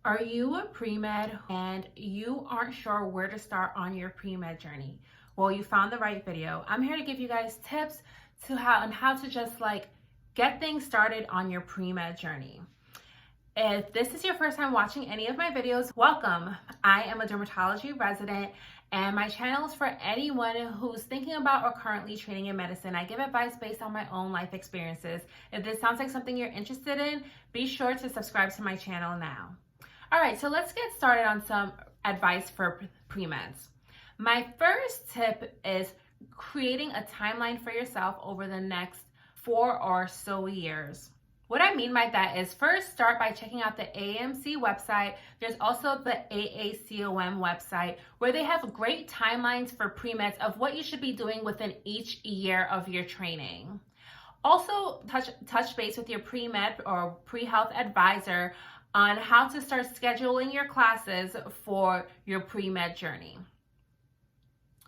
Are you a pre-med and you aren't sure where to start on your pre-med journey? Well, you found the right video. I'm here to give you guys tips on how to just get things started on your pre-med journey. If this is your first time watching any of my videos, welcome. I am a dermatology resident and my channel is for anyone who's thinking about or currently training in medicine. I give advice based on my own life experiences. If this sounds like something you're interested in, be sure to subscribe to my channel now. All right, so let's get started on some advice for pre-meds. My first tip is creating a timeline for yourself over the next 4 or so years. What I mean by that is first start by checking out the AMC website. There's also the AACOM website where they have great timelines for pre-meds of what you should be doing within each year of your training. Also touch base with your pre-med or pre-health advisor on how to start scheduling your classes for your pre-med journey.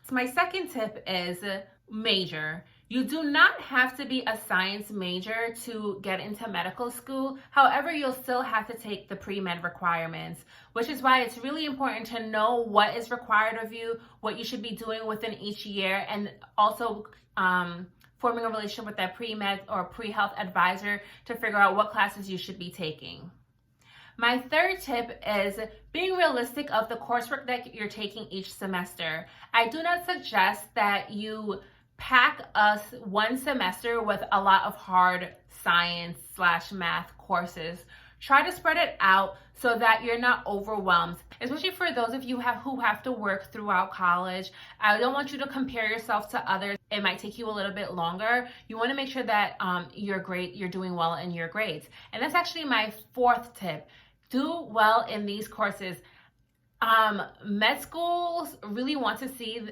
So my second tip is major. You do not have to be a science major to get into medical school. However, you'll still have to take the pre-med requirements, which is why it's really important to know what is required of you, what you should be doing within each year, and also forming a relationship with that pre-med or pre-health advisor to figure out what classes you should be taking. My third tip is being realistic of the coursework that you're taking each semester. I do not suggest that you pack us one semester with a lot of hard science/math courses. Try to spread it out so that you're not overwhelmed, especially for those of you who have to work throughout college. I don't want you to compare yourself to others. It might take you a little bit longer. You want to make sure that you're doing well in your grades. And that's actually my fourth tip. Do well in these courses. Med schools really want to see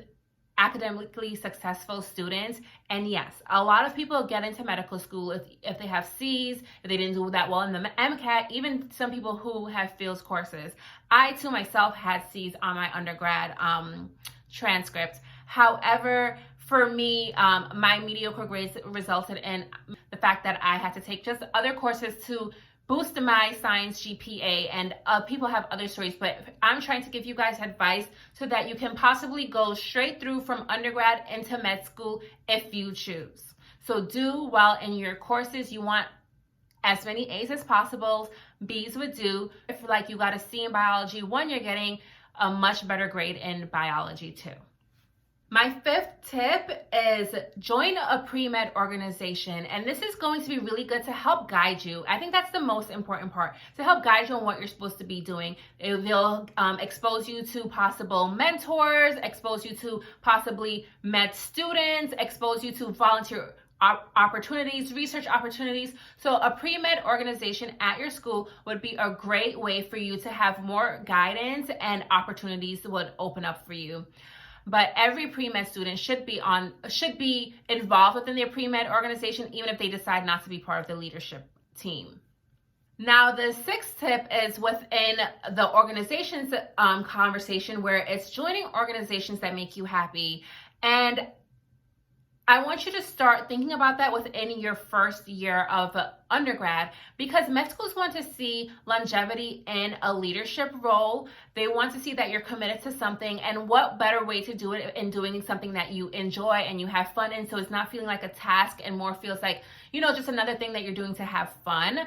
academically successful students. And yes, a lot of people get into medical school if they have C's, if they didn't do that well in the MCAT, even some people who have fields courses. I too myself had C's on my undergrad transcript. However, for me, my mediocre grades resulted in the fact that I had to take just other courses to boost my science GPA, and people have other stories, but I'm trying to give you guys advice so that you can possibly go straight through from undergrad into med school if you choose. So do well in your courses. You want as many A's as possible. B's would do. If you got a C in biology, you're getting a much better grade in biology too. My fifth tip is join a pre-med organization, and this is going to be really good to help guide you. I think that's the most important part, to help guide you on what you're supposed to be doing. They'll expose you to possible mentors, expose you to possibly med students, expose you to volunteer opportunities, research opportunities. So a pre-med organization at your school would be a great way for you to have more guidance, and opportunities would open up for you. But every pre-med student should be involved within their pre-med organization, even if they decide not to be part of the leadership team. Now, the sixth tip is within the organization's conversation, where it's joining organizations that make you happy. And I want you to start thinking about that within your first year of undergrad, because med schools want to see longevity in a leadership role. They want to see that you're committed to something, and what better way to do it in doing something that you enjoy and you have fun in, so it's not feeling like a task and more feels like, just another thing that you're doing to have fun.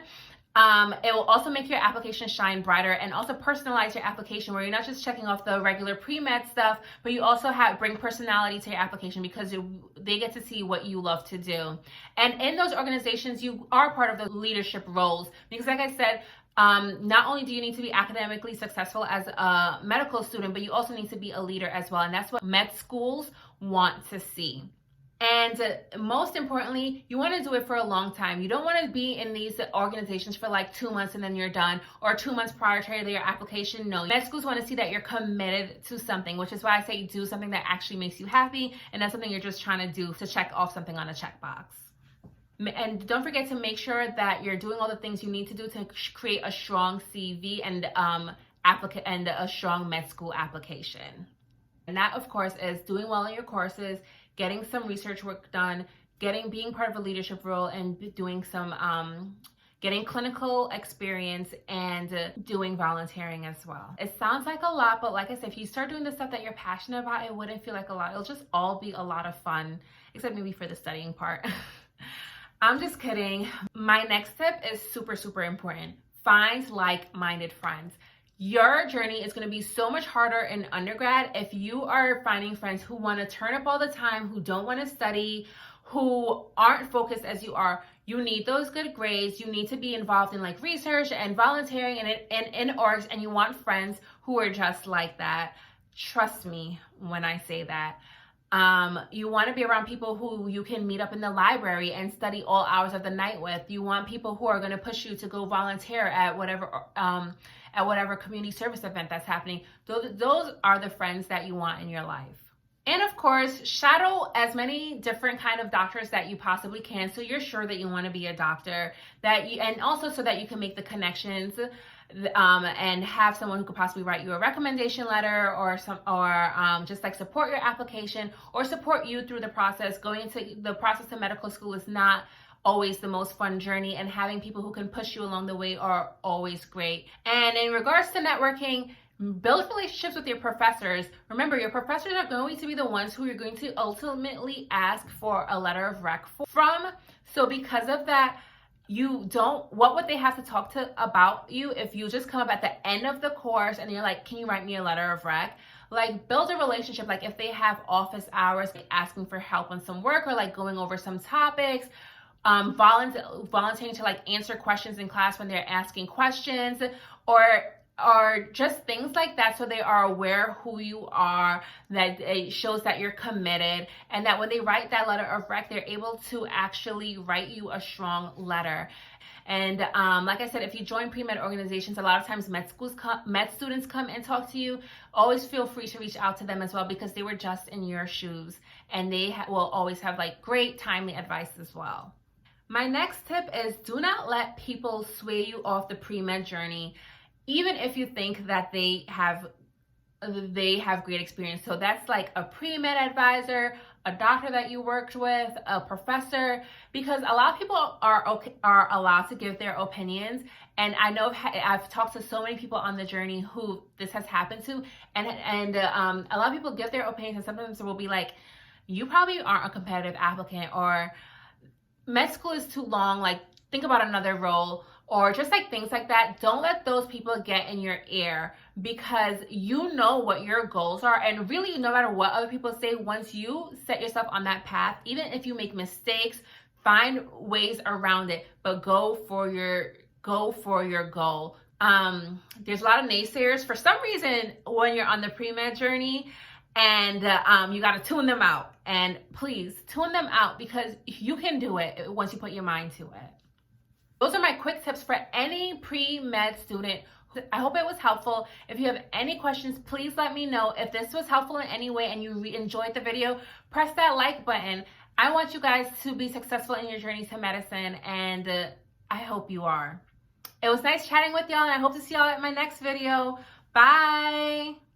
It will also make your application shine brighter, and also personalize your application, where you're not just checking off the regular pre-med stuff, but you also bring personality to your application, because they get to see what you love to do. And in those organizations, you are part of the leadership roles, because like I said, not only do you need to be academically successful as a medical student, but you also need to be a leader as well. And that's what med schools want to see. And most importantly, you want to do it for a long time. You don't want to be in these organizations for 2 months and then you're done, or 2 months prior to your application. No, med schools want to see that you're committed to something, which is why I say do something that actually makes you happy, and not something you're just trying to do to check off something on a checkbox. And don't forget to make sure that you're doing all the things you need to do to create a strong CV and a strong med school application. And that, of course, is doing well in your courses, getting some research work done, being part of a leadership role, and doing some getting clinical experience, and doing volunteering as well. It sounds like a lot, but like I said, if you start doing the stuff that you're passionate about, it wouldn't feel like a lot. It'll just all be a lot of fun, except maybe for the studying part. I'm just kidding. My next tip is super, super important. Find like-minded friends. Your journey is going to be so much harder in undergrad if you are finding friends who want to turn up all the time, who don't want to study, who aren't focused as you are. You need those good grades. You need to be involved in like research and volunteering and in orgs, and you want friends who are just like that. Trust me when I say that. You want to be around people who you can meet up in the library and study all hours of the night with. You want people who are going to push you to go volunteer at whatever community service event that's happening. Those are the friends that you want in your life. And of course, shadow as many different kind of doctors that you possibly can, so you're sure that you want to be a doctor, and also so that you can make the connections and have someone who could possibly write you a recommendation letter or just like support your application or support you through the process. Going into the process of medical school is not always the most fun journey, and having people who can push you along the way are always great. And in regards to networking, build relationships with your professors. Remember, your professors are going to be the ones who you're going to ultimately ask for a letter of rec from. So because of that, what would they have to talk to about you if you just come up at the end of the course and you're like, can you write me a letter of rec? Like, build a relationship. Like, if they have office hours, like asking for help on some work or like going over some topics, volunteering to like answer questions in class when they're asking questions, or just things like that, so they are aware who you are, that it shows that you're committed, and that when they write that letter of rec, they're able to actually write you a strong letter. And like I said, if you join pre-med organizations, a lot of times med students come and talk to you. Always feel free to reach out to them as well, because they were just in your shoes, and they will always have like great timely advice as well. My next tip is, do not let people sway you off the pre-med journey, even if you think that they have great experience. So that's like a pre-med advisor, a doctor that you worked with, a professor, because a lot of people are allowed to give their opinions. And I know I've talked to so many people on the journey who this has happened to, and a lot of people give their opinions, and sometimes will be like, you probably aren't a competitive applicant, or med school is too long, like think about another role, or just like things like that. Don't let those people get in your ear, because you know what your goals are. And really, no matter what other people say, once you set yourself on that path, even if you make mistakes, find ways around it, but go for your goal. There's a lot of naysayers for some reason when you're on the pre-med journey, and you got to tune them out. And please tune them out, because you can do it once you put your mind to it. Those are my quick tips for any pre-med student. I hope it was helpful. If you have any questions, please let me know. If this was helpful in any way and you enjoyed the video, press that like button. I want you guys to be successful in your journey to medicine, and I hope you are. It was nice chatting with y'all, and I hope to see y'all at my next video. Bye.